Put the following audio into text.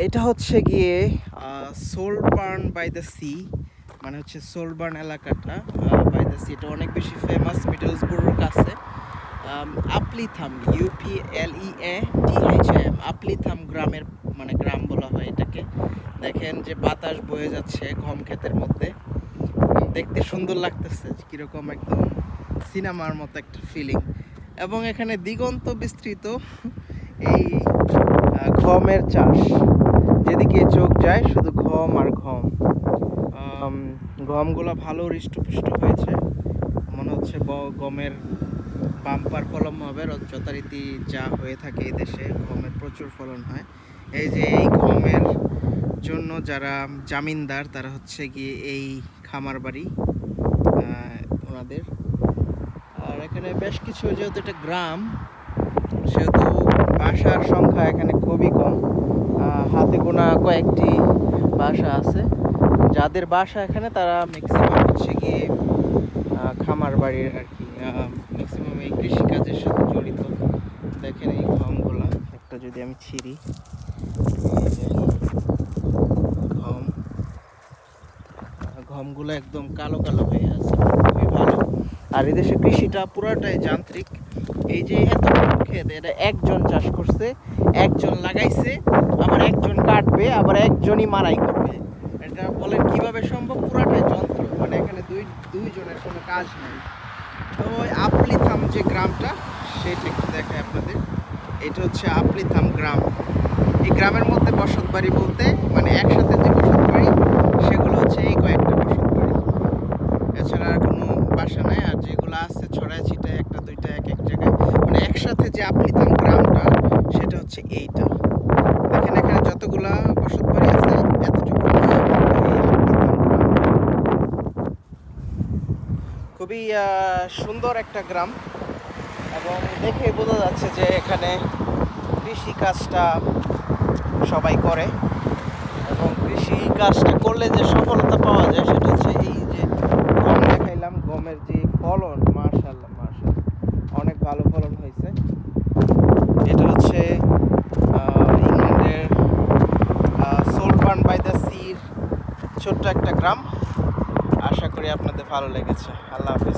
এটা হচ্ছে গিয়ে সোলবার্ন বাই দ্য সি, মানে হচ্ছে সোলবার্ন এলাকাটা বাই দ্য সি, এটা অনেক বেশি ফেমাস মিডলসবরোর কাছে। আপলিথাম, UPLEATHAM, আপলিথাম গ্রামের মানে গ্রাম বলা হয় এটাকে। দেখেন যে বাতাস বয়ে যাচ্ছে গম ক্ষেতের মধ্যে, দেখতে সুন্দর লাগতেছে, কীরকম একদম সিনেমার মতো একটা ফিলিং। এবং এখানে দিগন্ত বিস্তৃত এই গমের চাষ, যেদিকে চোখ যায় শুধু গম আর গম। গমগুলো ভালো হৃষ্টপুষ্ট হয়েছে, মনে হচ্ছে গমের বাম্পার ফলন হবে। যথারীতি যা হয়ে থাকে এই দেশে গমের প্রচুর ফলন হয়। এই যে এই গমের জন্য যারা জামিনদার তারা হচ্ছে গিয়ে এই খামার বাড়ি ওনাদের। আর এখানে বেশ কিছু, যেহেতু এটা গ্রাম সেহেতু বাসার সংখ্যা এখানে খুবই কম, হাতে গোনা কয়েকটি বাসা আছে। যাদের বাসা এখানে তারা ম্যাক্সিমাম হচ্ছে গিয়ে খামার বাড়ির আর কি, ম্যাক্সিমাম এই কৃষিকাজের সাথে জড়িত। দেখেন এই গমগুলা একটা যদি আমি ছিঁড়ি, গম গমগুলো একদম কালো কালো হয়ে আছে, খুবই ভালো। আর এদেশে কৃষিটা পুরাটাই যান্ত্রিক। এই যে এত ক্ষেত, এটা একজন চাষ করছে, একজন লাগাইছে, আবার একজন কাটবে, আবার একজনই মারাই করবে। এটা বলেন কিভাবে সম্ভব? পুরাটাই যন্ত্র, মানে এখানে দুইজনের কোনো কাজ নেই। তো ওই আপলিথাম যে গ্রামটা সেটা একটু দেখায় আপনাদের। এটা হচ্ছে আপলিথাম গ্রাম। এই গ্রামের মধ্যে বসত বাড়ি বলতে মানে একসাথে যে বসত বাড়ি সেগুলো হচ্ছে এই কয়েকটা বসত বাড়ি, এছাড়া আর কোনো বাসা নাই। আর যেগুলো আছে ছড়ায় ছিটায় একটা দুইটা এক এক জায়গায়, মানে একসাথে যে আপলিথাম গ্রামটা সেটা হচ্ছে এইটা। দেখেন এখানে যতগুলা বসত বাড়ি আছে এতটুকু নিয়ে কিন্তু এই আপলিথাম গ্রাম। খুবই সুন্দর একটা গ্রাম, এবং দেখে বোঝা যাচ্ছে যে এখানে কৃষি কাজটা সবাই করে। এবং কৃষি কাজটা করলে যে সফলতা পাওয়া যায় সেটা হচ্ছে এই যে গম দেখাইলাম, গমের যে ফলন, মাশাআল্লাহ মাশাআল্লাহ অনেক ভালো ফলন হয়েছে। এটা হচ্ছে ইংল্যান্ডের সোলবার্ন বাই দ্য সির ছোট্ট একটা গ্রাম। আশা করি আপনাদের ভালো লেগেছে। আল্লাহ হাফিজ।